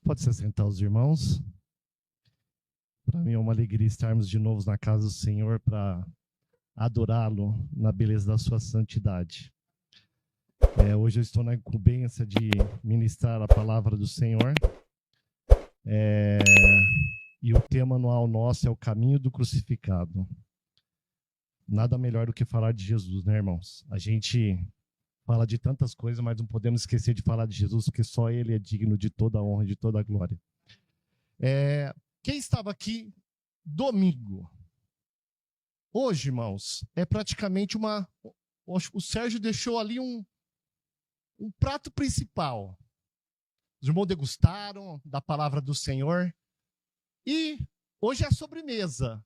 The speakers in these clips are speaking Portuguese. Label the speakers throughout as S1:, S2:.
S1: Pode se sentar os irmãos. Para mim é uma alegria estarmos de novo na casa do Senhor para adorá-lo na beleza da sua santidade. Hoje eu estou na incumbência de ministrar a palavra do Senhor. E o tema anual nosso é o caminho do crucificado. Nada melhor do que falar de Jesus, né, irmãos? A gente fala de tantas coisas, mas não podemos esquecer de falar de Jesus, porque só Ele é digno de toda a honra e de toda a glória. Quem estava aqui domingo? Hoje, irmãos, é praticamente o Sérgio deixou ali um prato principal. Os irmãos degustaram da palavra do Senhor. E hoje é a sobremesa.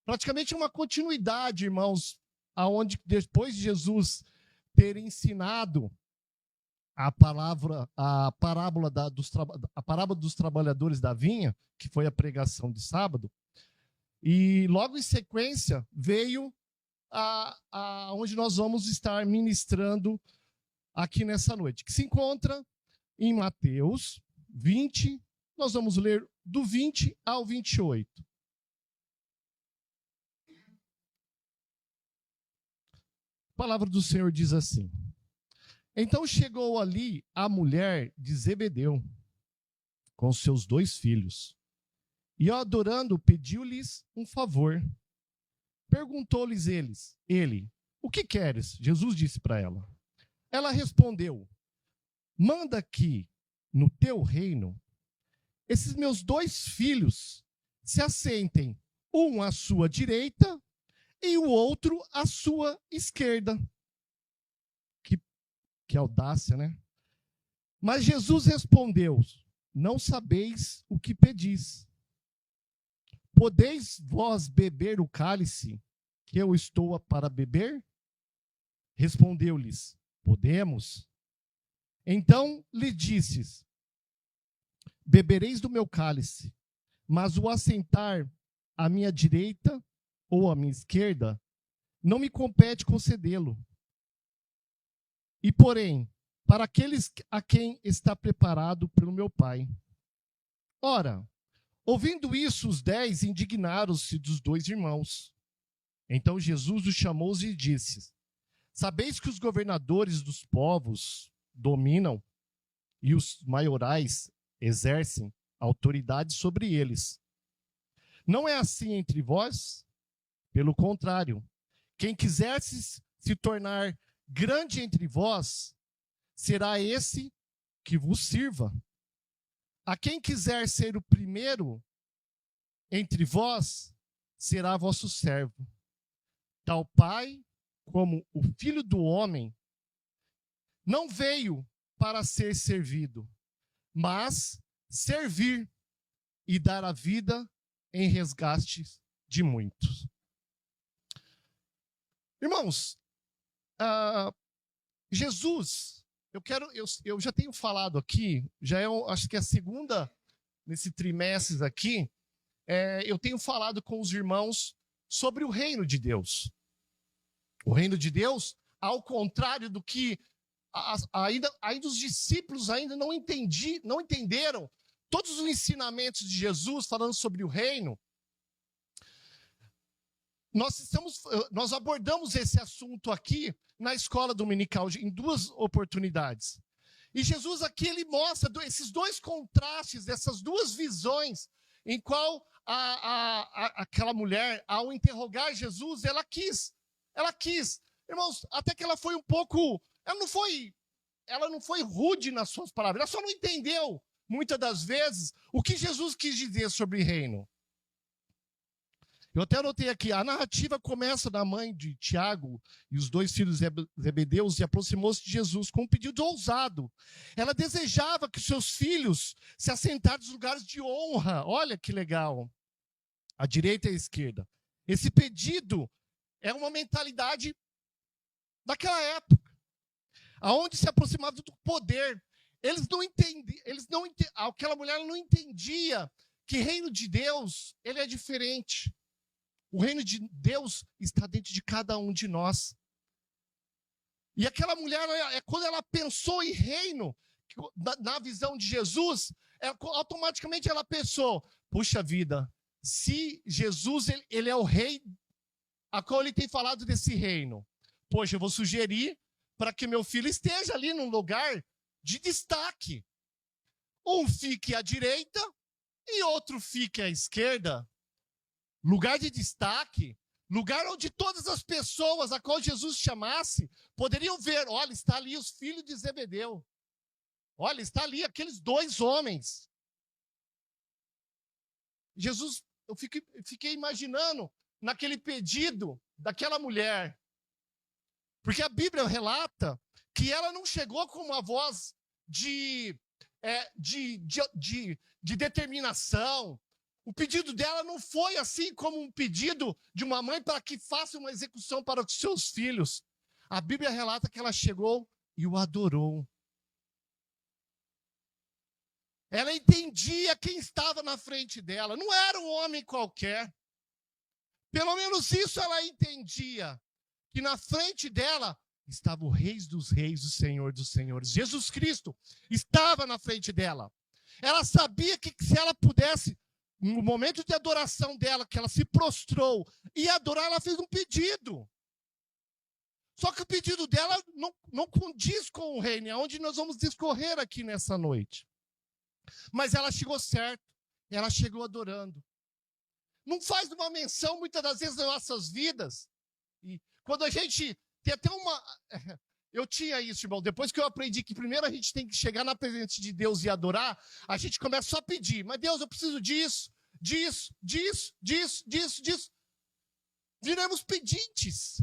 S1: Praticamente uma continuidade, irmãos, aonde depois de Jesus ter ensinado a parábola dos trabalhadores da vinha, que foi a pregação de sábado, e logo em sequência veio onde nós vamos estar ministrando aqui nessa noite, que se encontra em Mateus 20, nós vamos ler do 20 ao 28. A palavra do Senhor diz assim: Então chegou ali a mulher de Zebedeu, com seus 2 filhos, e adorando, pediu-lhes um favor. Perguntou-lhes ele, o que queres? Jesus disse para ela. Ela respondeu, manda que, no teu reino, esses meus 2 filhos se assentem, um à sua direita e o outro à sua esquerda. Que audácia, né? Mas Jesus respondeu, não sabeis o que pedis. Podeis vós beber o cálice que eu estou para beber? Respondeu-lhes, podemos. Então lhe disse, bebereis do meu cálice, mas o assentar à minha direita ou à minha esquerda, não me compete concedê-lo. E, porém, para aqueles a quem está preparado pelo meu Pai. Ora, ouvindo isso, os 10 indignaram-se dos 2 irmãos. Então Jesus os chamou e disse, sabeis que os governadores dos povos dominam e os maiorais exercem autoridade sobre eles. Não é assim entre vós? Pelo contrário, quem quiser se tornar grande entre vós, será esse que vos sirva. A quem quiser ser o primeiro entre vós, será vosso servo. Tal Pai como o Filho do Homem não veio para ser servido, mas servir e dar a vida em resgate de muitos. Irmãos, Jesus, eu já tenho falado aqui, acho que é a segunda nesse trimestre aqui, eu tenho falado com os irmãos sobre o reino de Deus. O reino de Deus, ao contrário do que ainda os discípulos ainda não entenderam todos os ensinamentos de Jesus falando sobre o reino. Nós abordamos esse assunto aqui na escola dominical em 2 oportunidades. E Jesus aqui ele mostra esses 2 contrastes, essas 2 visões, em qual aquela mulher, ao interrogar Jesus, ela quis. Irmãos, até que ela foi um pouco, ela não foi rude nas suas palavras, ela só não entendeu, muitas das vezes, o que Jesus quis dizer sobre reino. Eu até anotei aqui, a narrativa começa da mãe de Tiago e os 2 filhos Zebedeus e aproximou-se de Jesus com um pedido ousado. Ela desejava que seus filhos se assentassem nos lugares de honra. Olha que legal. À direita e à esquerda. Esse pedido é uma mentalidade daquela época, aonde se aproximava do poder. Aquela mulher não entendia que o reino de Deus ele é diferente. O reino de Deus está dentro de cada um de nós. E aquela mulher, quando ela pensou em reino, na visão de Jesus, automaticamente ela pensou, puxa vida, se Jesus ele é o rei, a qual ele tem falado desse reino, poxa, eu vou sugerir para que meu filho esteja ali num lugar de destaque. Um fique à direita e outro fique à esquerda. Lugar de destaque, lugar onde todas as pessoas a qual Jesus chamasse poderiam ver, olha, está ali os filhos de Zebedeu. Olha, está ali aqueles 2 homens. Jesus, eu fiquei imaginando naquele pedido daquela mulher. Porque a Bíblia relata que ela não chegou com uma voz de determinação. O pedido dela não foi assim como um pedido de uma mãe para que faça uma execução para os seus filhos. A Bíblia relata que ela chegou e o adorou. Ela entendia quem estava na frente dela. Não era um homem qualquer. Pelo menos isso ela entendia. Que na frente dela estava o Rei dos Reis, o Senhor dos Senhores. Jesus Cristo estava na frente dela. Ela sabia que se ela pudesse, no momento de adoração dela, que ela se prostrou e adorar, ela fez um pedido. Só que o pedido dela não condiz com o reino, é onde nós vamos discorrer aqui nessa noite. Mas ela chegou certo, ela chegou adorando. Não faz uma menção, muitas das vezes, nas nossas vidas. E quando a gente tem até uma... Eu tinha isso, irmão. Depois que eu aprendi que primeiro a gente tem que chegar na presença de Deus e adorar, a gente começa só a pedir. Mas Deus, eu preciso disso, disso, disso, disso, disso, disso. Viramos pedintes.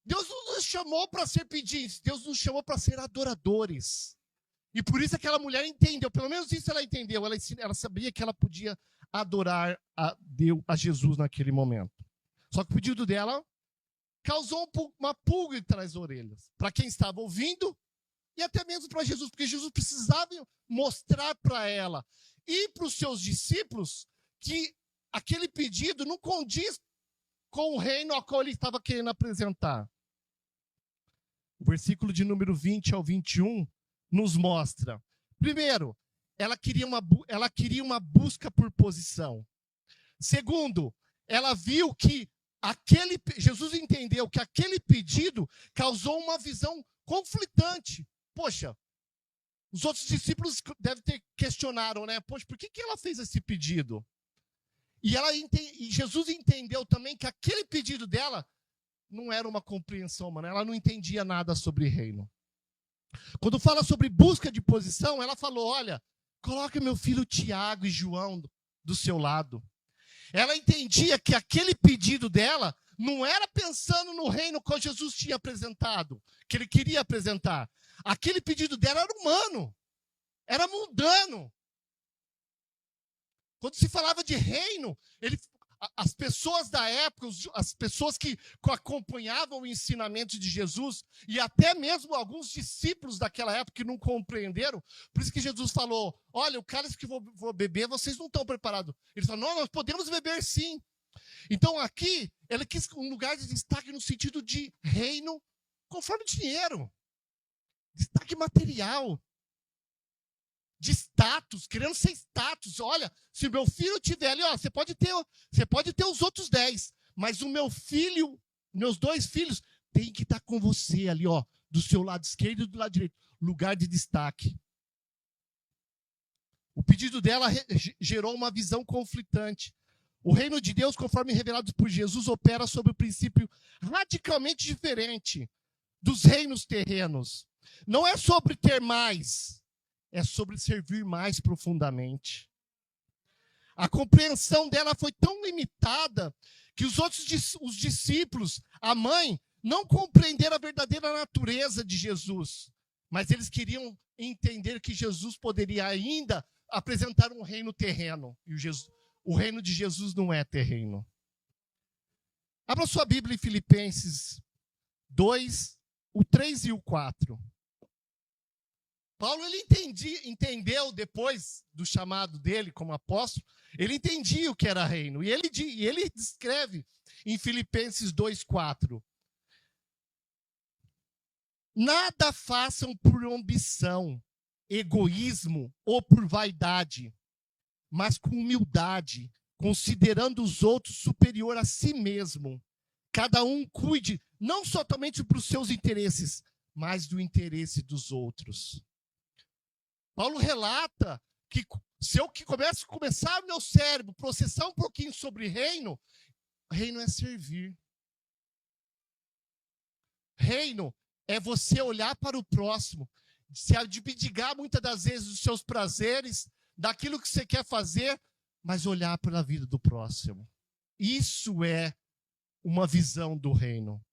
S1: Deus não nos chamou para ser pedintes. Deus nos chamou para ser adoradores. E por isso aquela mulher entendeu. Pelo menos isso ela entendeu. Ela sabia que ela podia adorar a Jesus naquele momento. Só que o pedido dela causou uma pulga entre as orelhas. Para quem estava ouvindo e até mesmo para Jesus. Porque Jesus precisava mostrar para ela e para os seus discípulos que aquele pedido não condiz com o reino ao qual ele estava querendo apresentar. O versículo de número 20 ao 21 nos mostra. Primeiro, ela queria uma busca por posição. Segundo, ela viu que Jesus entendeu que aquele pedido causou uma visão conflitante. Poxa, os outros discípulos devem ter questionado, né? Poxa, por que ela fez esse pedido? E Jesus entendeu também que aquele pedido dela não era uma compreensão humana. Ela não entendia nada sobre reino. Quando fala sobre busca de posição, ela falou, olha, coloque meu filho Tiago e João do seu lado. Ela entendia que aquele pedido dela não era pensando no reino que Jesus tinha apresentado, que ele queria apresentar. Aquele pedido dela era humano, era mundano. Quando se falava de reino, as pessoas da época, as pessoas que acompanhavam o ensinamento de Jesus, e até mesmo alguns discípulos daquela época que não compreenderam, por isso que Jesus falou, olha, o cálice que vou beber, vocês não estão preparados. Ele falou, não, nós podemos beber sim. Então aqui, ele quis um lugar de destaque no sentido de reino conforme dinheiro. Destaque material. De status, querendo ser status. Olha, se o meu filho tiver ali, ó, você pode ter os outros 10, mas o meu filho, meus 2 filhos, tem que estar com você ali, ó, do seu lado esquerdo e do lado direito. Lugar de destaque. O pedido dela gerou uma visão conflitante. O reino de Deus, conforme revelado por Jesus, opera sob um princípio radicalmente diferente dos reinos terrenos. Não é sobre ter mais, é sobre servir mais profundamente. A compreensão dela foi tão limitada que os discípulos, a mãe, não compreenderam a verdadeira natureza de Jesus. Mas eles queriam entender que Jesus poderia ainda apresentar um reino terreno. E o reino de Jesus não é terreno. Abra sua Bíblia em Filipenses 2, o 3 e o 4. Paulo ele entendeu depois do chamado dele como apóstolo, ele entendia o que era reino. E ele descreve em Filipenses 2:4. Nada façam por ambição egoísmo ou por vaidade, mas com humildade, considerando os outros superior a si mesmo. Cada um cuide não somente para os seus interesses, mas do interesse dos outros. Paulo relata que se eu começar o meu cérebro, processar um pouquinho sobre reino é servir. Reino é você olhar para o próximo, se abdicar muitas das vezes dos seus prazeres, daquilo que você quer fazer, mas olhar pela vida do próximo. Isso é uma visão do reino.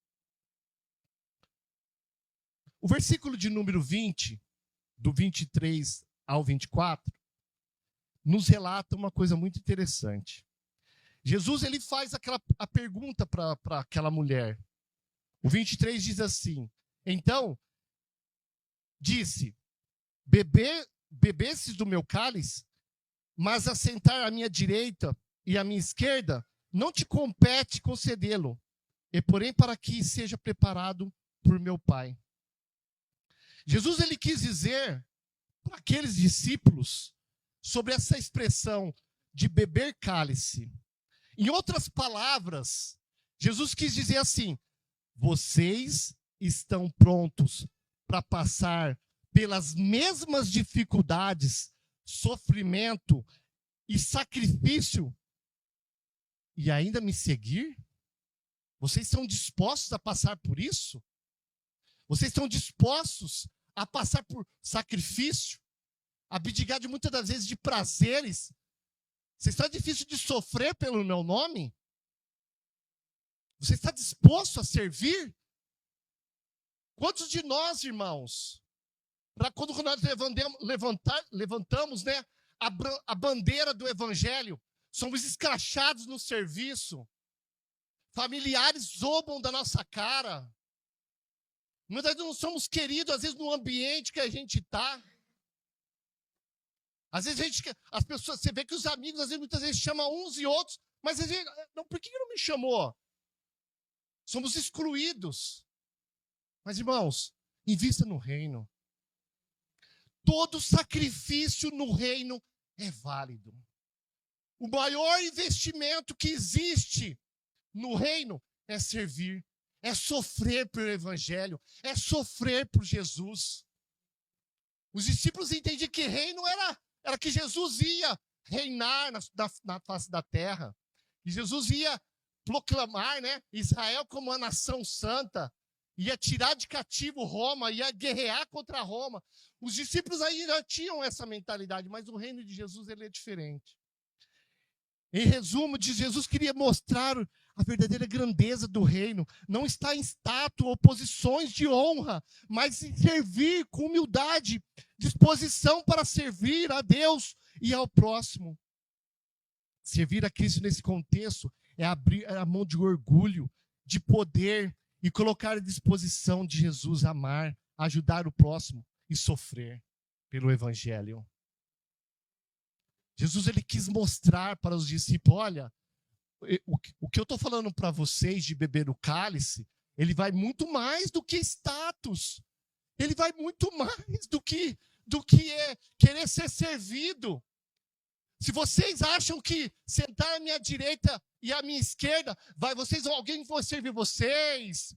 S1: O versículo de número 20, do 23 ao 24, nos relata uma coisa muito interessante. Jesus ele faz a pergunta para aquela mulher. O 23 diz assim: então, disse, bebesses do meu cálice, mas assentar à minha direita e à minha esquerda, não te compete concedê-lo, e porém para que seja preparado por meu Pai. Jesus ele quis dizer para aqueles discípulos sobre essa expressão de beber cálice. Em outras palavras, Jesus quis dizer assim: vocês estão prontos para passar pelas mesmas dificuldades, sofrimento e sacrifício e ainda me seguir? Vocês estão dispostos a passar por isso? Vocês estão dispostos a passar por sacrifício, abdicar de muitas das vezes de prazeres? Você está difícil de sofrer pelo meu nome? Você está disposto a servir? Quantos de nós, irmãos, quando nós levantamos, né, a bandeira do evangelho, somos escrachados no serviço, familiares zombam da nossa cara, muitas vezes não somos queridos, às vezes no ambiente que a gente está. Às vezes as pessoas, você vê que os amigos, às vezes, muitas vezes chamam uns e outros, mas às vezes, não, por que não me chamou? Somos excluídos. Mas, irmãos, invista no reino. Todo sacrifício no reino é válido. O maior investimento que existe no reino é servir, é sofrer pelo evangelho, é sofrer por Jesus. Os discípulos entendiam que reino era que Jesus ia reinar na face da terra. E Jesus ia proclamar, né, Israel como uma nação santa, ia tirar de cativo Roma, ia guerrear contra Roma. Os discípulos ainda tinham essa mentalidade, mas o reino de Jesus ele é diferente. Em resumo, Jesus queria mostrar a verdadeira grandeza do reino. Não está em estátua ou posições de honra, mas em servir com humildade, disposição para servir a Deus e ao próximo. Servir a Cristo nesse contexto é abrir a mão de orgulho, de poder e colocar à disposição de Jesus amar, ajudar o próximo e sofrer pelo evangelho. Jesus ele quis mostrar para os discípulos, olha, o que eu estou falando para vocês de beber o cálice, ele vai muito mais do que status. Ele vai muito mais do que é querer ser servido. Se vocês acham que sentar à minha direita e à minha esquerda, alguém vai servir vocês,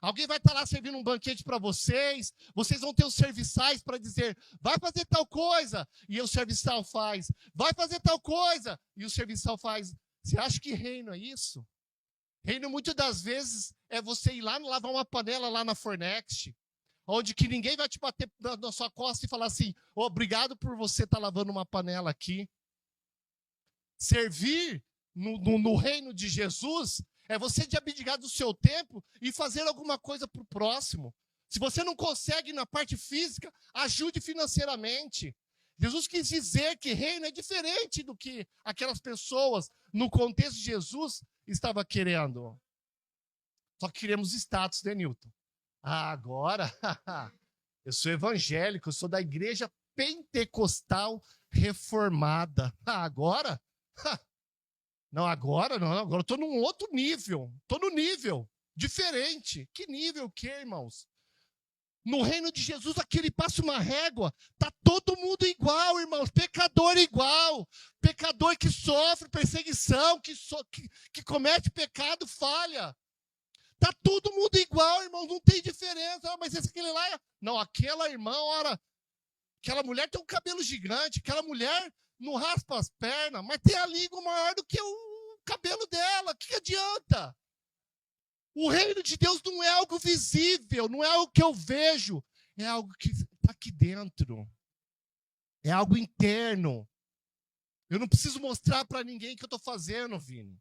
S1: alguém vai estar lá servindo um banquete para vocês, vocês vão ter os serviçais para dizer, vai fazer tal coisa, e o serviçal faz, vai fazer tal coisa, e o serviçal faz. Você acha que reino é isso? Reino, muitas das vezes, é você ir lá lavar uma panela lá na Fornext, onde que ninguém vai te bater na sua costa e falar assim, obrigado por você estar lavando uma panela aqui. Servir no reino de Jesus é você de abdicar do seu tempo e fazer alguma coisa para o próximo. Se você não consegue na parte física, ajude financeiramente. Jesus quis dizer que reino é diferente do que aquelas pessoas, no contexto de Jesus, estavam querendo. Só que queremos status, né, Newton? Agora, eu sou evangélico, eu sou da igreja pentecostal reformada. Agora? Não, agora não, agora eu estou num outro nível. Estou no nível diferente. Que nível que, irmãos? No reino de Jesus, aqui ele passa uma régua, está todo mundo igual, irmãos, pecador igual, pecador que sofre perseguição, que comete pecado, falha. Está todo mundo igual, irmãos, não tem diferença. Mas esse aquele lá, não, aquela irmã, ora, aquela mulher tem um cabelo gigante, aquela mulher não raspa as pernas, mas tem a língua maior do que o cabelo dela, o que adianta? O reino de Deus não é algo visível, não é algo que eu vejo, é algo que está aqui dentro. É algo interno. Eu não preciso mostrar para ninguém o que eu estou fazendo, Vini.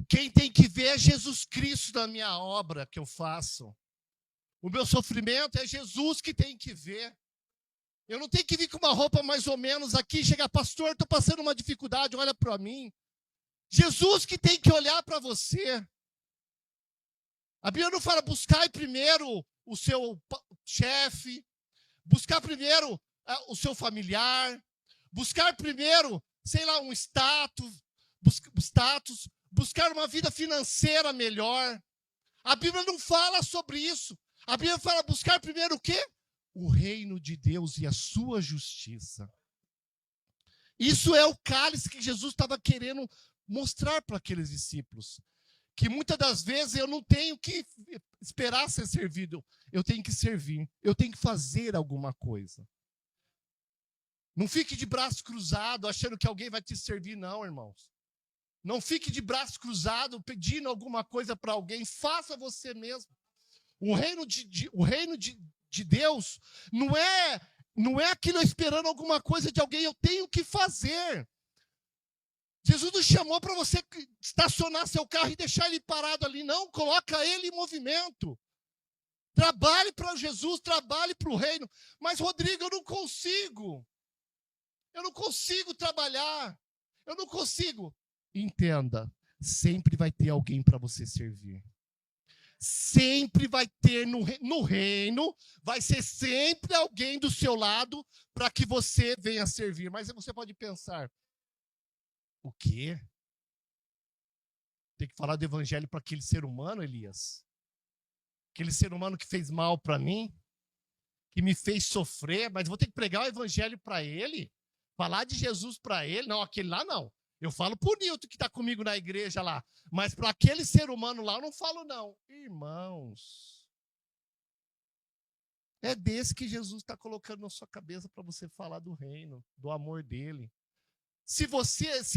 S1: Quem tem que ver é Jesus Cristo na minha obra que eu faço. O meu sofrimento é Jesus que tem que ver. Eu não tenho que vir com uma roupa mais ou menos aqui, chegar, pastor, estou passando uma dificuldade, olha para mim. Jesus que tem que olhar para você. A Bíblia não fala buscar primeiro o seu chefe, buscar primeiro o seu familiar, buscar primeiro, sei lá, um status, buscar uma vida financeira melhor. A Bíblia não fala sobre isso. A Bíblia fala buscar primeiro o quê? O reino de Deus e a sua justiça. Isso é o cálice que Jesus estava querendo mostrar para aqueles discípulos. Que muitas das vezes eu não tenho que esperar ser servido, eu tenho que servir, eu tenho que fazer alguma coisa. Não fique de braço cruzado achando que alguém vai te servir, não, irmãos. Não fique de braço cruzado pedindo alguma coisa para alguém, faça você mesmo. O reino de Deus não é aquilo esperando alguma coisa de alguém, eu tenho que fazer. Jesus nos chamou para você estacionar seu carro e deixar ele parado ali. Não, coloca ele em movimento. Trabalhe para Jesus, trabalhe para o reino. Mas, Rodrigo, eu não consigo. Eu não consigo trabalhar. Eu não consigo. Entenda, sempre vai ter alguém para você servir. Sempre vai ter no reino, vai ser sempre alguém do seu lado para que você venha servir. Mas você pode pensar, o quê? Tem que falar do evangelho para aquele ser humano, Elias? Aquele ser humano que fez mal para mim? Que me fez sofrer? Mas vou ter que pregar o evangelho para ele? Falar de Jesus para ele? Não, aquele lá não. Eu falo para o Nilton que está comigo na igreja lá. Mas para aquele ser humano lá eu não falo não. Irmãos, é desse que Jesus está colocando na sua cabeça para você falar do reino, do amor dele. Se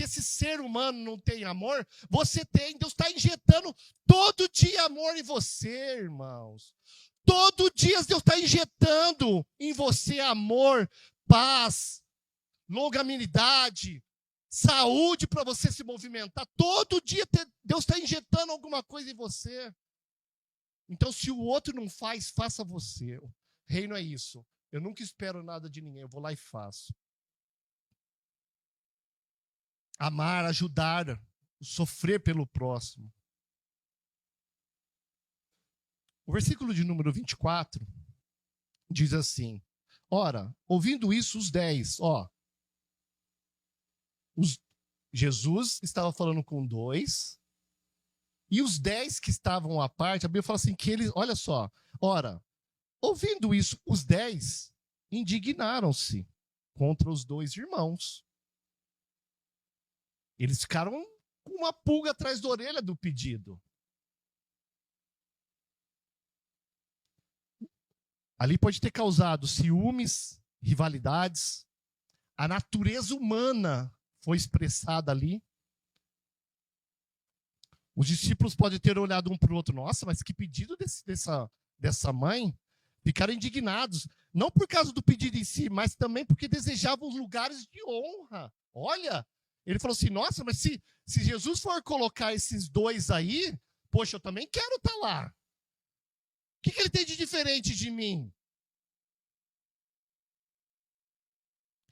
S1: esse ser humano não tem amor, você tem. Deus está injetando todo dia amor em você, irmãos. Todo dia Deus está injetando em você amor, paz, longanimidade, saúde para você se movimentar. Todo dia Deus está injetando alguma coisa em você. Então, se o outro não faz, faça você. O reino é isso. Eu nunca espero nada de ninguém, eu vou lá e faço. Amar, ajudar, sofrer pelo próximo. O versículo de número 24 diz assim: ora, ouvindo isso, os 10, Jesus estava falando com 2, e os 10 que estavam à parte, a Bíblia fala assim que eles, olha só, ora, ouvindo isso, os 10 indignaram-se contra os 2 irmãos. Eles ficaram com uma pulga atrás da orelha do pedido. Ali pode ter causado ciúmes, rivalidades. A natureza humana foi expressada ali. Os discípulos podem ter olhado um para o outro. Nossa, mas que pedido dessa mãe? Ficaram indignados. Não por causa do pedido em si, mas também porque desejavam os lugares de honra. Olha, ele falou assim, nossa, mas se Jesus for colocar esses 2 aí, poxa, eu também quero estar lá. O que ele tem de diferente de mim?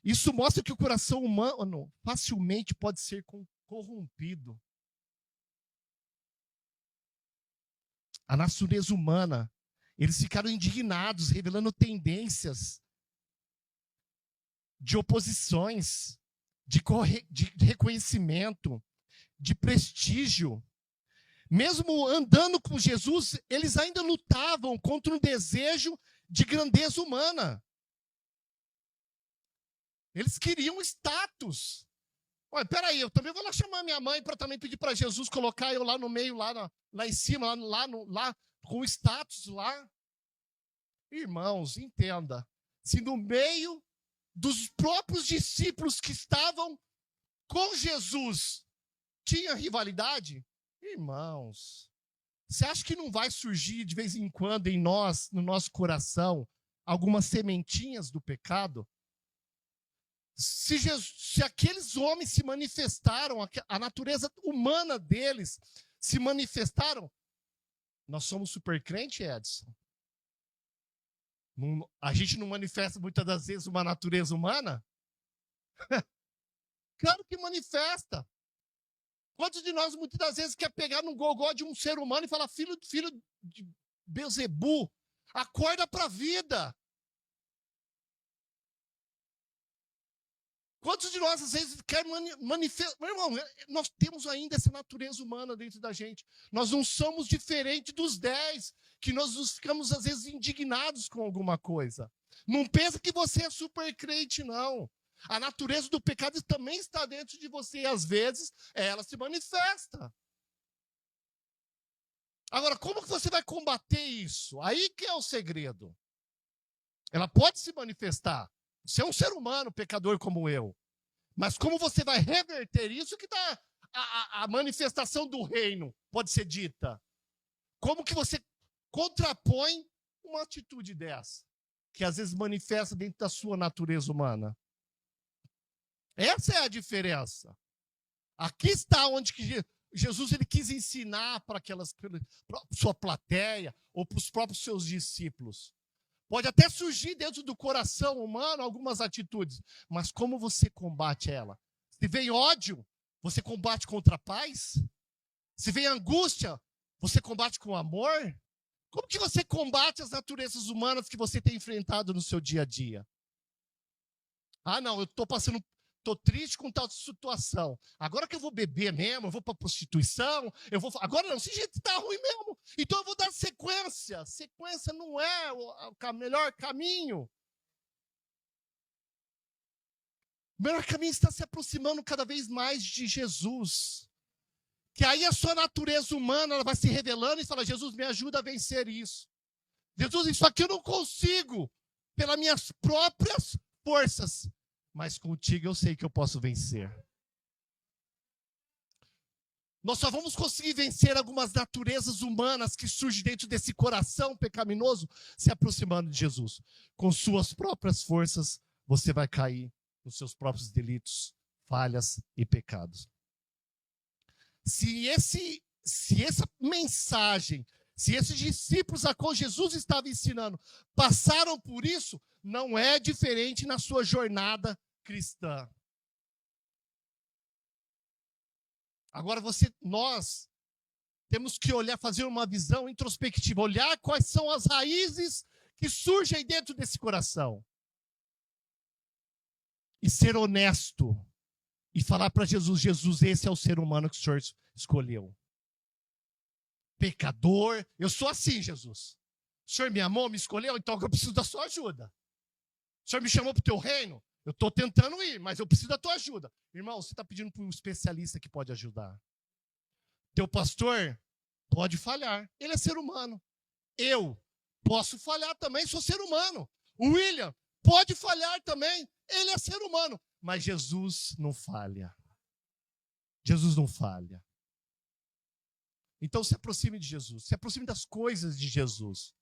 S1: Isso mostra que o coração humano facilmente pode ser corrompido. A natureza humana, eles ficaram indignados, revelando tendências de oposições, de reconhecimento, de prestígio. Mesmo andando com Jesus, eles ainda lutavam contra um desejo de grandeza humana. Eles queriam status. Olha, peraí, eu também vou lá chamar minha mãe para também pedir para Jesus colocar eu lá no meio, lá em cima, lá com status lá. Irmãos, entenda. Se no meio dos próprios discípulos que estavam com Jesus tinha rivalidade, irmãos, você acha que não vai surgir de vez em quando em nós, no nosso coração, algumas sementinhas do pecado? Se aqueles homens se manifestaram, a natureza humana deles se manifestaram, nós somos super crente, Edson? A gente não manifesta muitas das vezes uma natureza humana? Claro que manifesta. Quantos de nós muitas das vezes quer pegar no gogó de um ser humano e falar, filho de Beelzebu, acorda para a vida? Quantos de nós, às vezes, quer manifestar? Meu irmão, nós temos ainda essa natureza humana dentro da gente. Nós não somos diferentes dos 10, que nós ficamos, às vezes, indignados com alguma coisa. Não pensa que você é super crente, não. A natureza do pecado também está dentro de você, e às vezes ela se manifesta. Agora, como que você vai combater isso? Aí que é o segredo. Ela pode se manifestar. Você é um ser humano, pecador como eu. Mas como você vai reverter isso que dá a manifestação do reino, pode ser dita? Como que você contrapõe uma atitude dessa, que às vezes manifesta dentro da sua natureza humana? Essa é a diferença. Aqui está onde que Jesus ele quis ensinar para sua plateia ou para os próprios seus discípulos. Pode até surgir dentro do coração humano algumas atitudes, mas como você combate ela? Se vem ódio, você combate contra a paz? Se vem angústia, você combate com amor? Como que você combate as naturezas humanas que você tem enfrentado no seu dia a dia? Ah, não, eu estou triste com tal situação. Agora que eu vou beber mesmo, eu vou para prostituição, agora não, esse jeito está ruim mesmo. Então eu vou dar sequência. Sequência não é o melhor caminho. O melhor caminho está se aproximando cada vez mais de Jesus. Que aí a sua natureza humana ela vai se revelando e fala, Jesus, me ajuda a vencer isso. Jesus, isso aqui eu não consigo pelas minhas próprias forças. Mas contigo eu sei que eu posso vencer. Nós só vamos conseguir vencer algumas naturezas humanas que surgem dentro desse coração pecaminoso se aproximando de Jesus. Com suas próprias forças, você vai cair nos seus próprios delitos, falhas e pecados. Se essa mensagem, se esses discípulos a qual Jesus estava ensinando passaram por isso, não é diferente na sua jornada cristã. Agora nós temos que olhar, fazer uma visão introspectiva, olhar quais são as raízes que surgem dentro desse coração. E ser honesto. E falar para Jesus, Jesus, esse é o ser humano que o Senhor escolheu. Pecador, eu sou assim, Jesus. O Senhor me amou, me escolheu, então eu preciso da sua ajuda. O Senhor me chamou para o teu reino, eu estou tentando ir, mas eu preciso da tua ajuda. Irmão, você está pedindo para um especialista que pode ajudar. Teu pastor pode falhar, ele é ser humano. Eu posso falhar também, sou ser humano. O William pode falhar também, ele é ser humano. Mas Jesus não falha. Jesus não falha. Então se aproxime de Jesus, se aproxime das coisas de Jesus.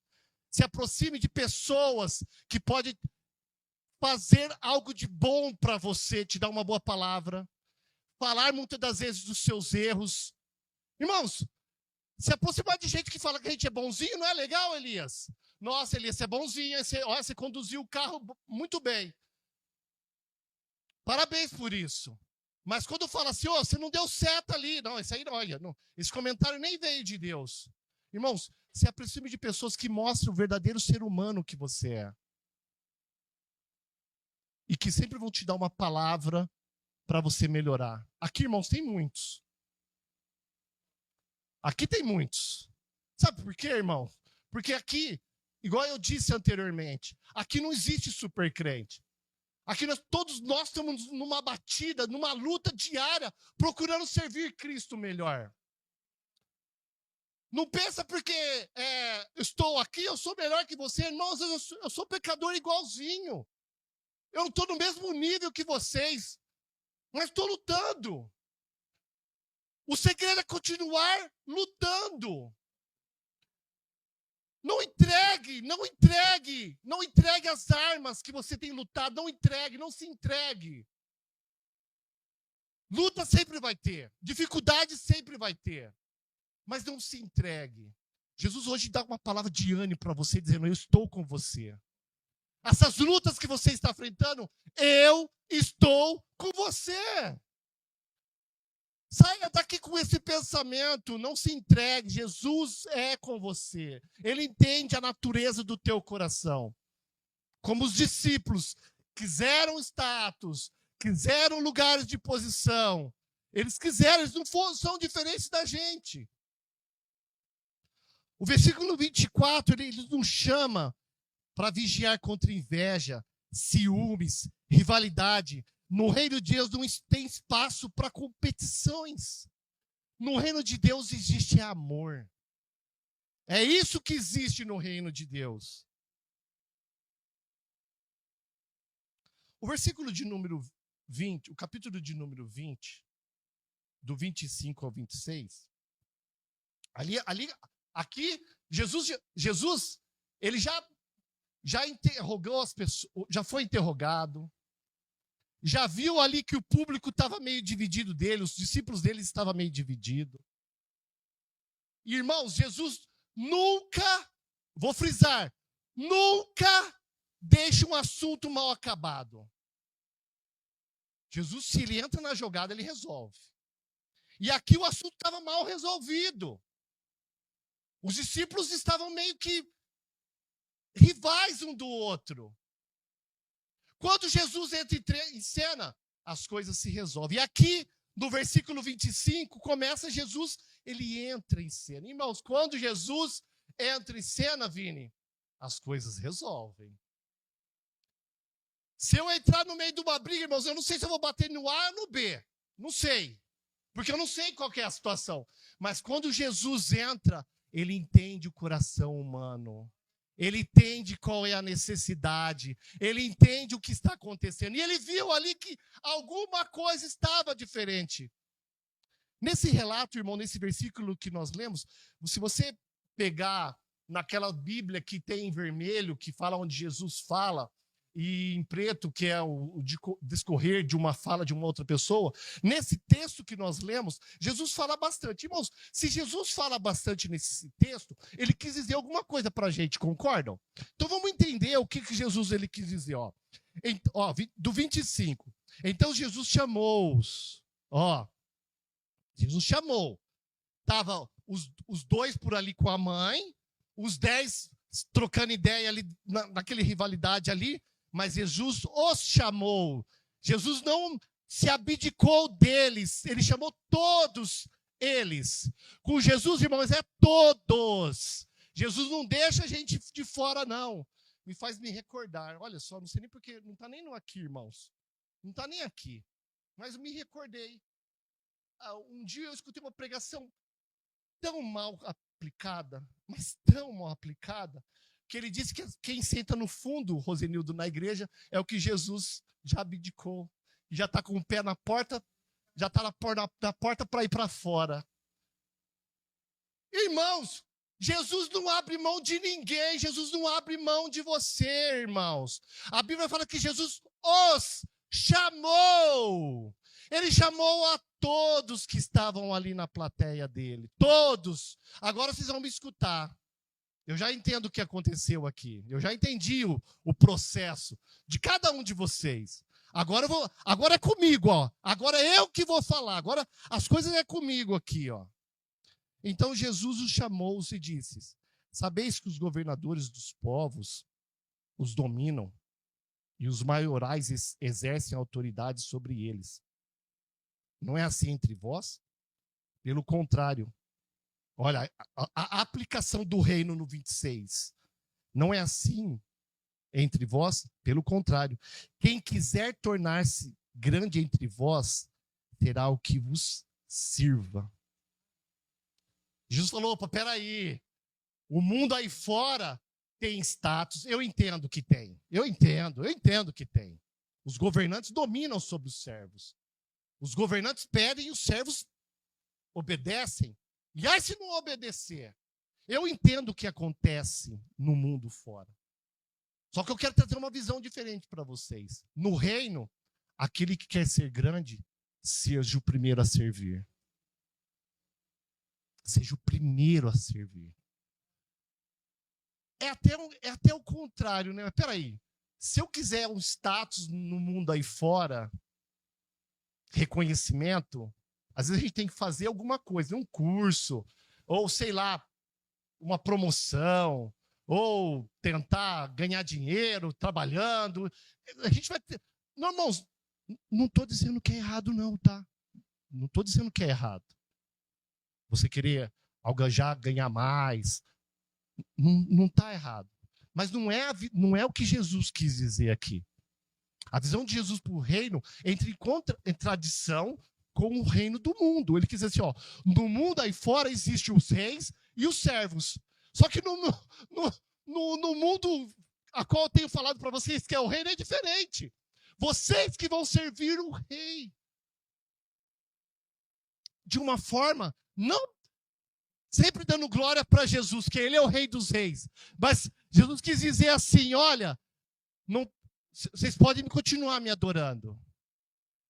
S1: Se aproxime de pessoas que podem fazer algo de bom para você, te dar uma boa palavra, falar muitas das vezes dos seus erros. Irmãos, se aproximar de gente que fala que a gente é bonzinho, não é legal, Elias? Nossa, Elias, você é bonzinho, você conduziu o carro muito bem. Parabéns por isso. Mas quando fala assim, você não deu seta ali. Não, isso aí não, olha, não, esse comentário nem veio de Deus. Irmãos, se aproxime de pessoas que mostram o verdadeiro ser humano que você é. E que sempre vão te dar uma palavra para você melhorar. Aqui, irmãos, tem muitos. Aqui tem muitos. Sabe por quê, irmão? Porque aqui, igual eu disse anteriormente, aqui não existe supercrente. Aqui todos nós estamos numa batida, numa luta diária, procurando servir Cristo melhor. Não pensa porque estou aqui, eu sou melhor que você. Irmãos, eu sou pecador igualzinho. Eu não estou no mesmo nível que vocês, mas estou lutando. O segredo é continuar lutando. Não entregue as armas que você tem lutado, não se entregue. Luta sempre vai ter, dificuldade sempre vai ter, mas não se entregue. Jesus hoje dá uma palavra de ânimo para você, dizendo: eu estou com você. Essas lutas que você está enfrentando, eu estou com você. Saia daqui com esse pensamento, não se entregue, Jesus é com você. Ele entende a natureza do teu coração. Como os discípulos quiseram status, quiseram lugares de posição, eles não são diferentes da gente. O versículo 24, ele nos chama para vigiar contra inveja, ciúmes, rivalidade. No reino de Deus não tem espaço para competições. No reino de Deus existe amor. É isso que existe no reino de Deus. O versículo de número 20, o capítulo de número 20, do 25 ao 26, aqui, Jesus, ele já interrogou as pessoas, já foi interrogado, já viu ali que o público estava meio dividido dele, os discípulos dele estavam meio divididos. Irmãos, Jesus nunca, vou frisar, nunca deixa um assunto mal acabado. Jesus, se ele entra na jogada, ele resolve. E aqui o assunto estava mal resolvido. Os discípulos estavam meio que rivais um do outro. Quando Jesus entra em cena, as coisas se resolvem. E aqui, no versículo 25, começa Jesus, ele entra em cena. Irmãos, quando Jesus entra em cena, Vini, as coisas resolvem. Se eu entrar no meio de uma briga, irmãos, eu não sei se eu vou bater no A ou no B. Não sei. Porque eu não sei qual que é a situação. Mas quando Jesus entra, ele entende o coração humano. Ele entende qual é a necessidade. Ele entende o que está acontecendo. E ele viu ali que alguma coisa estava diferente. Nesse relato, irmão, nesse versículo que nós lemos, se você pegar naquela Bíblia que tem em vermelho, que fala onde Jesus fala, e em preto, que é o discorrer de uma fala de uma outra pessoa, nesse texto que nós lemos, Jesus fala bastante. Irmãos, se Jesus fala bastante nesse texto, ele quis dizer alguma coisa para a gente, concordam? Então vamos entender o que Jesus ele quis dizer. Do 25. Então Jesus chamou-os. Jesus chamou. Estavam os dois por ali com a mãe, os 10 trocando ideia ali, naquela rivalidade ali, mas Jesus os chamou. Jesus não se abdicou deles, ele chamou todos eles. Com Jesus, irmãos, é todos. Jesus não deixa a gente de fora, não. Me faz me recordar. Olha só, não sei nem porque, não está nem no aqui, irmãos. Não está nem aqui. Mas eu me recordei. Um dia eu escutei uma pregação tão mal aplicada, mas tão mal aplicada, que ele disse que quem senta no fundo, Rosenildo, na igreja, é o que Jesus já abdicou. Já está com o pé na porta, já está na porta para ir para fora. Irmãos, Jesus não abre mão de ninguém, Jesus não abre mão de você, irmãos. A Bíblia fala que Jesus os chamou. Ele chamou a todos que estavam ali na plateia dele. Todos. Agora vocês vão me escutar. Eu já entendo o que aconteceu aqui. Eu já entendi o processo de cada um de vocês. Agora é comigo, ó. Agora é eu que vou falar. Agora as coisas é comigo aqui, ó. Então Jesus os chamou e disse: sabeis que os governadores dos povos os dominam e os maiorais exercem autoridade sobre eles. Não é assim entre vós? Pelo contrário, Olha, a aplicação do reino no 26. Não é assim entre vós, pelo contrário. Quem quiser tornar-se grande entre vós, terá o que vos sirva. Jesus falou, opa, peraí, o mundo aí fora tem status, eu entendo que tem, eu entendo que tem. Os governantes dominam sobre os servos. Os governantes pedem e os servos obedecem. E aí se não obedecer? Eu entendo o que acontece no mundo fora. Só que eu quero trazer uma visão diferente para vocês. No reino, aquele que quer ser grande, seja o primeiro a servir. Seja o primeiro a servir. É até o contrário, né? Mas peraí, se eu quiser um status no mundo aí fora, reconhecimento, às vezes a gente tem que fazer alguma coisa, um curso, ou sei lá, uma promoção, ou tentar ganhar dinheiro trabalhando. A gente vai ter... Não, irmãos, não estou dizendo que é errado não, tá? Não estou dizendo que é errado. Você querer algajar, ganhar mais, não está errado. Mas não é o que Jesus quis dizer aqui. A visão de Jesus para o reino entra em tradição com o reino do mundo. Ele quis dizer assim, ó, no mundo aí fora existem os reis e os servos. Só que no mundo a qual eu tenho falado para vocês, que é o reino, é diferente. Vocês que vão servir o rei. De uma forma, não sempre dando glória para Jesus, que ele é o rei dos reis. Mas Jesus quis dizer assim, olha, não, vocês podem continuar me adorando.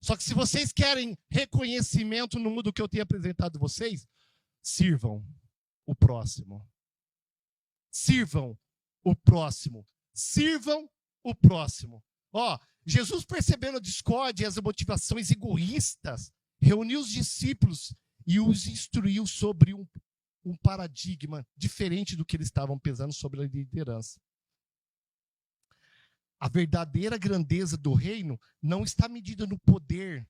S1: Só que se vocês querem reconhecimento no mundo que eu tenho apresentado vocês, sirvam o próximo. Sirvam o próximo. Sirvam o próximo. Ó, Jesus, percebendo a discórdia e as motivações egoístas, reuniu os discípulos e os instruiu sobre um paradigma diferente do que eles estavam pensando sobre a liderança. A verdadeira grandeza do reino não está medida no poder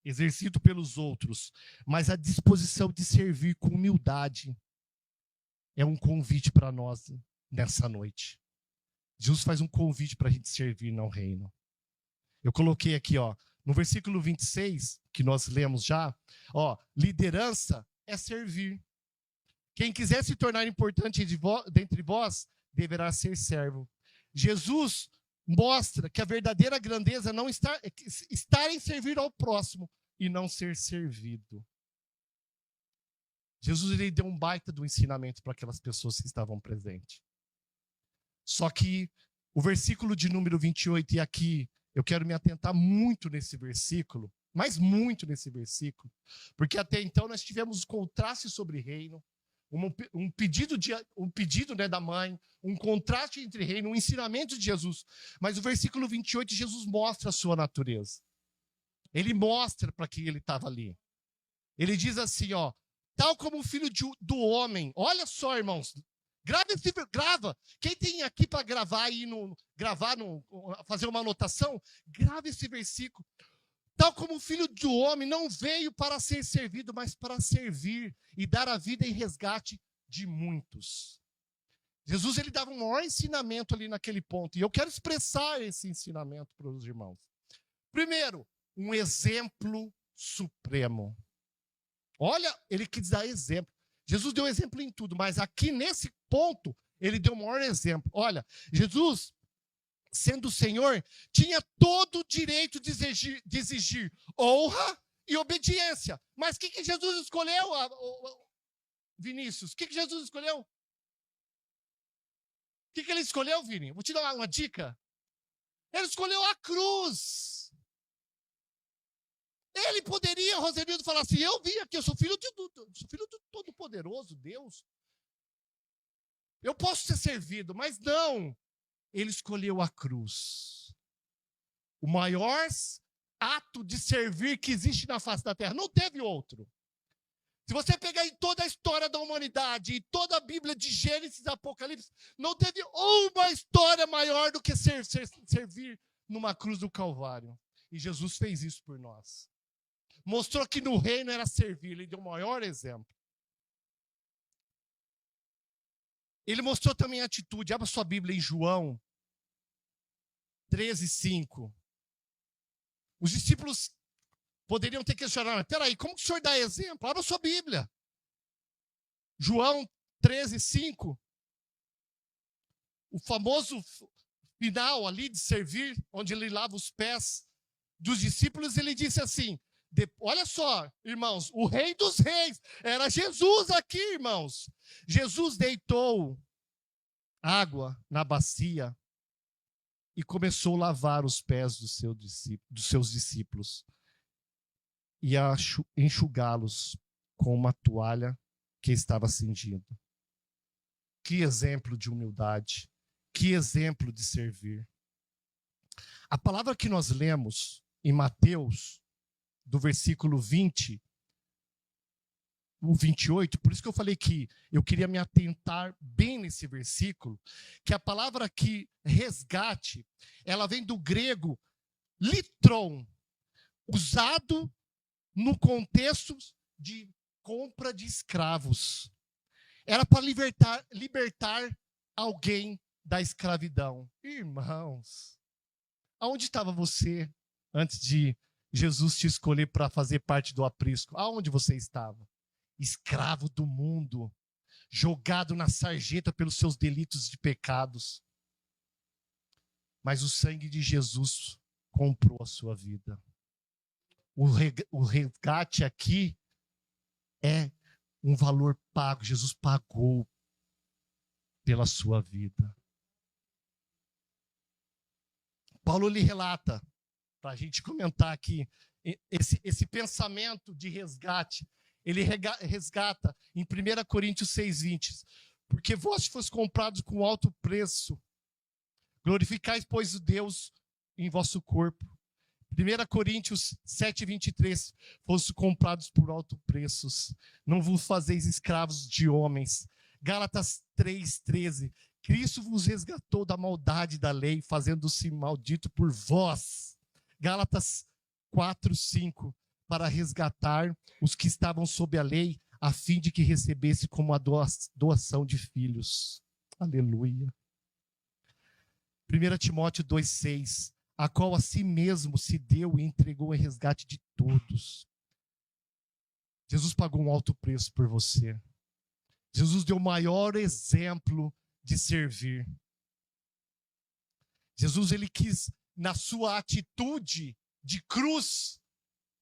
S1: exercido pelos outros, mas a disposição de servir com humildade. É um convite para nós nessa noite. Jesus faz um convite para a gente servir no reino. Eu coloquei aqui, ó, no versículo 26, que nós lemos já, ó, liderança é servir. Quem quiser se tornar importante dentre vós, deverá ser servo. Jesus mostra que a verdadeira grandeza não está em servir ao próximo e não ser servido. Jesus, ele deu um baita do ensinamento para aquelas pessoas que estavam presentes. Só que o versículo de número 28, e aqui eu quero me atentar muito nesse versículo, mas muito nesse versículo, porque até então nós tivemos contraste sobre reino, um pedido né, da mãe, um contraste entre reino, um ensinamento de Jesus. Mas o versículo 28, Jesus mostra a sua natureza. Ele mostra para que ele estava ali. Ele diz assim, ó, tal como o filho do homem. Olha só, irmãos, grava. Quem tem aqui para gravar aí, fazer uma anotação, grava esse versículo. Tal como o filho do homem não veio para ser servido, mas para servir e dar a vida em resgate de muitos. Jesus, ele dava um maior ensinamento ali naquele ponto. E eu quero expressar esse ensinamento para os irmãos. Primeiro, um exemplo supremo. Olha, ele quis dar exemplo. Jesus deu exemplo em tudo, mas aqui nesse ponto, ele deu o maior exemplo. Olha, Jesus, sendo o Senhor, tinha todo o direito de exigir honra e obediência. Mas o que Jesus escolheu, Vinícius? O que Jesus escolheu? O que ele escolheu, Vini? Vou te dar uma dica. Ele escolheu a cruz. Ele poderia, Rosenildo, falar assim, eu vim aqui, eu sou filho do Todo-Poderoso, Deus. Eu posso ser servido, mas não. Ele escolheu a cruz. O maior ato de servir que existe na face da terra. Não teve outro. Se você pegar em toda a história da humanidade, em toda a Bíblia de Gênesis e Apocalipse, não teve uma história maior do que servir numa cruz do Calvário. E Jesus fez isso por nós. Mostrou que no reino era servir. Ele deu o maior exemplo. Ele mostrou também a atitude. Abra sua Bíblia em João 13:5. Os discípulos poderiam ter questionado, mas peraí, como que o senhor dá exemplo? Abra sua Bíblia. João 13:5. O famoso final ali de servir, onde ele lava os pés dos discípulos, ele disse assim, olha só, irmãos, o rei dos reis, era Jesus aqui, irmãos. Jesus deitou água na bacia e começou a lavar os pés dos seus discípulos e a enxugá-los com uma toalha que estava cingindo. Que exemplo de humildade, que exemplo de servir. A palavra que nós lemos em Mateus, do versículo 20, o 28, por isso que eu falei que eu queria me atentar bem nesse versículo, que a palavra aqui, resgate, ela vem do grego litron, usado no contexto de compra de escravos. Era para libertar alguém da escravidão. Irmãos, aonde estava você antes de Jesus te escolher para fazer parte do aprisco? Aonde você estava? Escravo do mundo, jogado na sarjeta pelos seus delitos de pecados. Mas o sangue de Jesus comprou a sua vida. O resgate aqui é um valor pago. Jesus pagou pela sua vida. Paulo lhe relata, para a gente comentar aqui, esse pensamento de resgate. Ele resgata em 1 Coríntios 6:20. Porque vós foste comprados com alto preço. Glorificais, pois, o Deus em vosso corpo. 1 Coríntios 7:23. Foste comprados por alto preços. Não vos fazeis escravos de homens. Gálatas 3:13. Cristo vos resgatou da maldade da lei, fazendo-se maldito por vós. Gálatas 4:5. Para resgatar os que estavam sob a lei, a fim de que recebesse como a doação de filhos. Aleluia. 1 Timóteo 2:6, a qual a si mesmo se deu e entregou em resgate de todos. Jesus pagou um alto preço por você. Jesus deu o maior exemplo de servir. Jesus, ele quis, na sua atitude de cruz,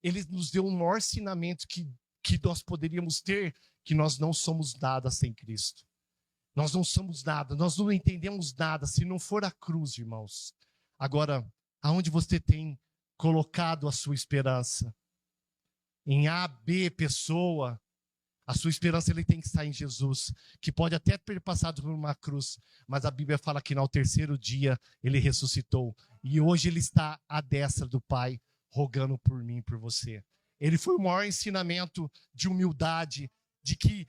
S1: ele nos deu um maior ensinamento que nós poderíamos ter, que nós não somos nada sem Cristo. Nós não somos nada, nós não entendemos nada se não for a cruz, irmãos. Agora, aonde você tem colocado a sua esperança? Em A, B, pessoa. A sua esperança ele tem que estar em Jesus, que pode até ter passado por uma cruz, mas a Bíblia fala que no terceiro dia ele ressuscitou. E hoje ele está à destra do Pai, rogando por mim e por você. Ele foi o maior ensinamento de humildade, de que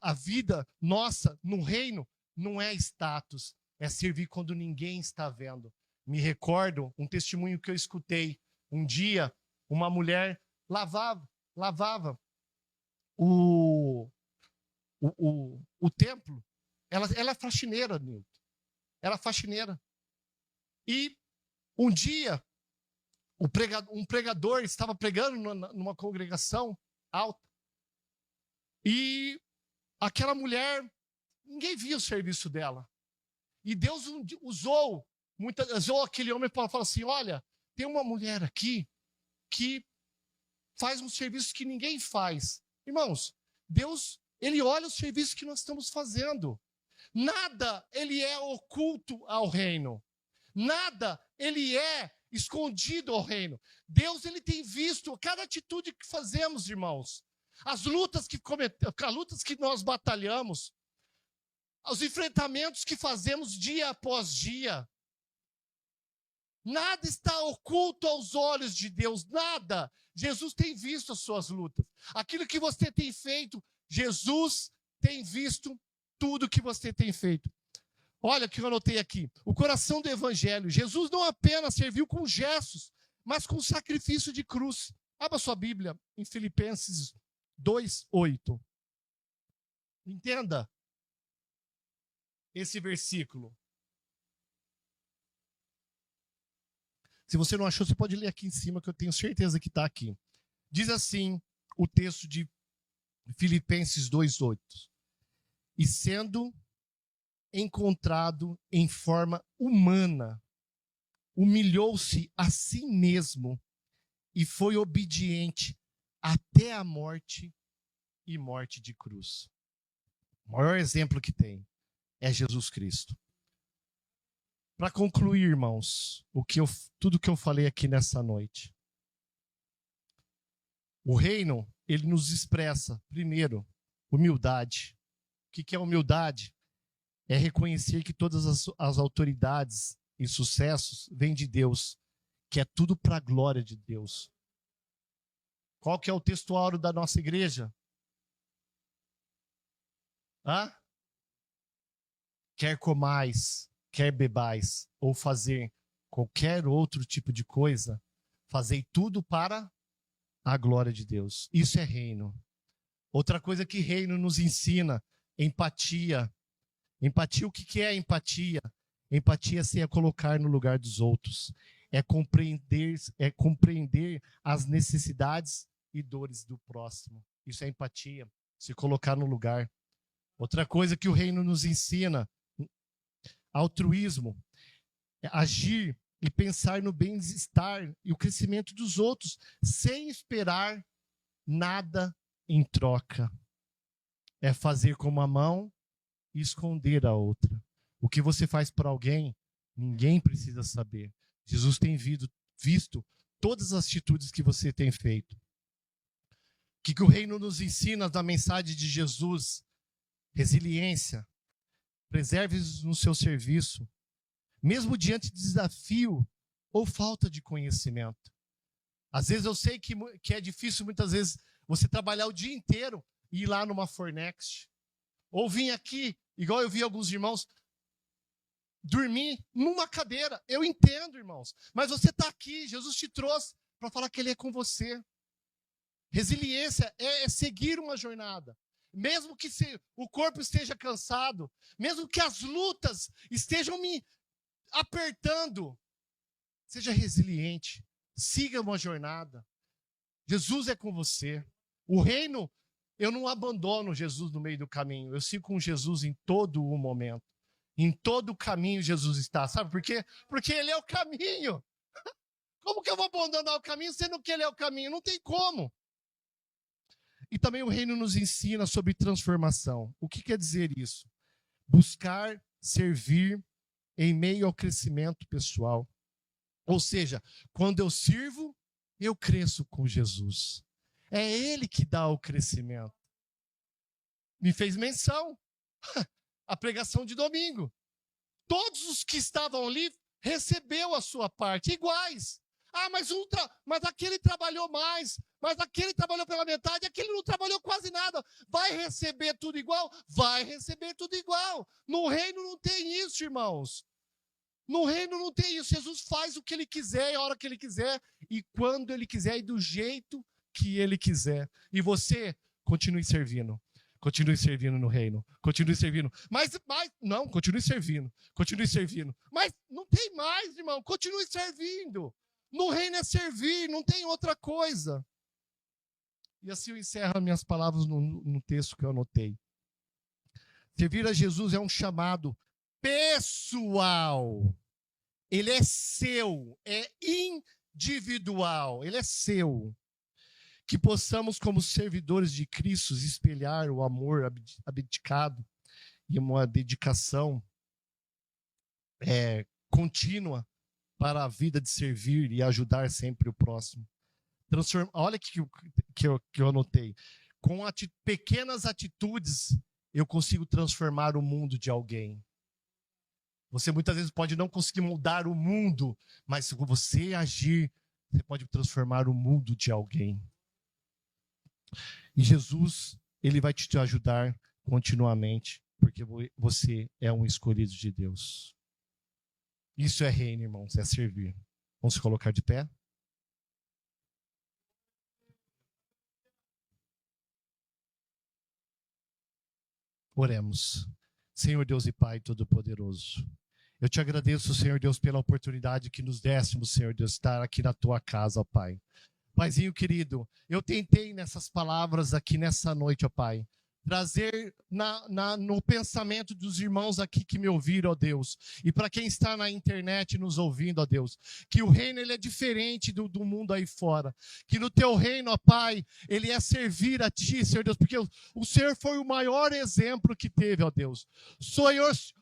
S1: a vida nossa no reino não é status, é servir quando ninguém está vendo. Me recordo um testemunho que eu escutei. Um dia, uma mulher lavava o templo. Ela é faxineira, Nilton. Ela é faxineira. E um dia, um pregador estava pregando numa congregação alta. E aquela mulher, ninguém via o serviço dela. E Deus usou aquele homem para falar assim, olha, tem uma mulher aqui que faz um serviço que ninguém faz. Irmãos, Deus, ele olha o serviço que nós estamos fazendo. Nada ele é oculto ao reino. Nada ele é escondido ao reino. Deus, ele tem visto cada atitude que fazemos, irmãos. As lutas que nós batalhamos, os enfrentamentos que fazemos dia após dia. Nada está oculto aos olhos de Deus, nada. Jesus tem visto as suas lutas. Aquilo que você tem feito, Jesus tem visto tudo que você tem feito. Olha o que eu anotei aqui. O coração do evangelho. Jesus não apenas serviu com gestos, mas com sacrifício de cruz. Abra sua Bíblia em Filipenses 2:8. Entenda. esse versículo? Se você não achou, você pode ler aqui em cima, que eu tenho certeza que está aqui. Diz assim o texto de Filipenses 2:8. E sendo encontrado em forma humana, humilhou-se a si mesmo e foi obediente até a morte e morte de cruz. O maior exemplo que tem é Jesus Cristo. Para concluir, irmãos, tudo que eu falei aqui nessa noite. O reino, ele nos expressa, primeiro, humildade. O que é humildade? É reconhecer que todas as autoridades e sucessos vêm de Deus, que é tudo para a glória de Deus. Qual que é o textuário da nossa igreja? Quer comais, quer bebais, ou fazer qualquer outro tipo de coisa, fazei tudo para a glória de Deus. Isso é reino. Outra coisa que reino nos ensina, empatia. Empatia, o que é empatia? Empatia é colocar no lugar dos outros. É compreender as necessidades e dores do próximo. Isso é empatia, se colocar no lugar. Outra coisa que o reino nos ensina, altruísmo, é agir e pensar no bem-estar e o crescimento dos outros, sem esperar nada em troca. É fazer com uma mão e esconder a outra. O que você faz para alguém, ninguém precisa saber. Jesus tem visto todas as atitudes que você tem feito. O que o reino nos ensina na mensagem de Jesus? Resiliência. Preserve-os no seu serviço, mesmo diante de desafio ou falta de conhecimento. Às vezes eu sei que é difícil, muitas vezes, você trabalhar o dia inteiro e ir lá numa Fornext. Ou vir aqui, igual eu vi alguns irmãos, dormir numa cadeira. Eu entendo, irmãos. Mas você está aqui, Jesus te trouxe para falar que Ele é com você. Resiliência é seguir uma jornada. Mesmo que o corpo esteja cansado, mesmo que as lutas estejam me apertando, seja resiliente, siga uma jornada. Jesus é com você. O reino, eu não abandono Jesus no meio do caminho, eu sigo com Jesus em todo o momento. Em todo o caminho Jesus está. Sabe por quê? Porque Ele é o caminho. Como que eu vou abandonar o caminho sendo que Ele é o caminho? Não tem como. E também o reino nos ensina sobre transformação. O que quer dizer isso? Buscar servir em meio ao crescimento pessoal. Ou seja, quando eu sirvo, eu cresço com Jesus. É Ele que dá o crescimento. Me fez menção a pregação de domingo. Todos os que estavam ali recebeu a sua parte, iguais. Ah, mas aquele trabalhou mais, mas aquele trabalhou pela metade, aquele não trabalhou quase nada. Vai receber tudo igual? Vai receber tudo igual. No reino não tem isso, irmãos. No reino não tem isso. Jesus faz o que Ele quiser, a hora que Ele quiser, e quando Ele quiser, e do jeito que Ele quiser. E você, continue servindo. Continue servindo no reino. Continue servindo. Não, continue servindo. Continue servindo. Mas não tem mais, irmão. Continue servindo. No reino é servir, não tem outra coisa. E assim eu encerro minhas palavras no texto que eu anotei. Servir a Jesus é um chamado pessoal. Ele é seu, é individual, ele é seu. Que possamos, como servidores de Cristo, espelhar o amor abdicado e uma dedicação contínua para a vida de servir e ajudar sempre o próximo. Olha que eu anotei. Com pequenas atitudes, eu consigo transformar o mundo de alguém. Você muitas vezes pode não conseguir mudar o mundo, mas se você agir, você pode transformar o mundo de alguém. E Jesus, Ele vai te ajudar continuamente, porque você é um escolhido de Deus. Isso é reino, irmãos, é servir. Vamos se colocar de pé? Oremos. Senhor Deus e Pai Todo-Poderoso, eu te agradeço, Senhor Deus, pela oportunidade que nos dessemos, Senhor Deus, estar aqui na tua casa, ó Pai. Paizinho querido, eu tentei nessas palavras aqui nessa noite, ó Pai, trazer no pensamento dos irmãos aqui que me ouviram, ó Deus, e para quem está na internet nos ouvindo, ó Deus, que o reino ele é diferente do mundo aí fora, que no teu reino, ó Pai, ele é servir a ti, Senhor Deus, porque o Senhor foi o maior exemplo que teve, ó Deus.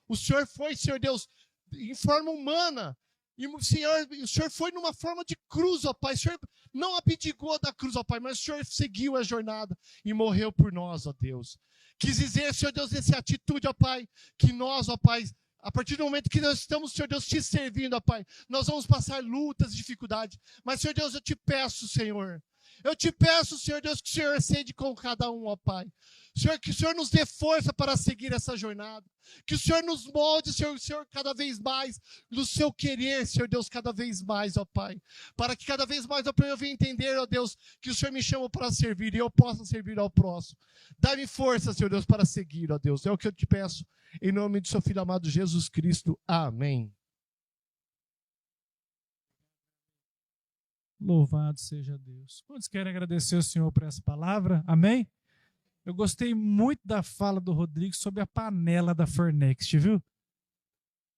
S1: O Senhor foi, Senhor Deus, em forma humana, e o Senhor foi numa forma de cruz, ó Pai. O Senhor não abdicou da cruz, ó Pai, mas o Senhor seguiu a jornada e morreu por nós, ó Deus. Quis dizer, Senhor Deus, essa atitude, ó Pai, que nós, ó Pai, a partir do momento que nós estamos, Senhor Deus, te servindo, ó Pai, nós vamos passar lutas, dificuldades. Mas, Senhor Deus, eu te peço, Senhor, Senhor Deus, que o Senhor excede com cada um, ó Pai. Senhor, que o Senhor nos dê força para seguir essa jornada. Que o Senhor nos molde, Senhor, cada vez mais, no seu querer, Senhor Deus, cada vez mais, ó Pai. Para que cada vez mais, ó Pai, eu venha entender, ó Deus, que o Senhor me chama para servir e eu possa servir ao próximo. Dá-me força, Senhor Deus, para seguir, ó Deus. É o que eu te peço, em nome do seu Filho amado Jesus Cristo. Amém.
S2: Louvado seja Deus. Quantos querem agradecer ao Senhor por essa palavra? Amém? Eu gostei muito da fala do Rodrigo sobre a panela da Fornext, viu?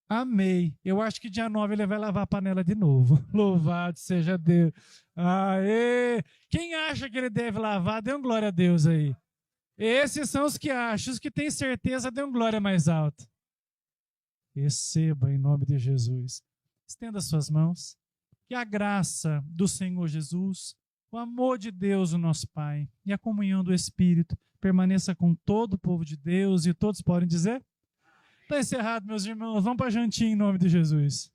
S2: Amei. Eu acho que dia 9 ele vai lavar a panela de novo. Louvado seja Deus. Aê! Quem acha que ele deve lavar, dê um glória a Deus aí. Esses são os que acham. Os que têm certeza, dê um glória mais alto. Receba em nome de Jesus. Estenda suas mãos. Que a graça do Senhor Jesus, o amor de Deus, o nosso Pai, e a comunhão do Espírito permaneça com todo o povo de Deus, e todos podem dizer? Está encerrado, meus irmãos. Vamos para a jantinha em nome de Jesus.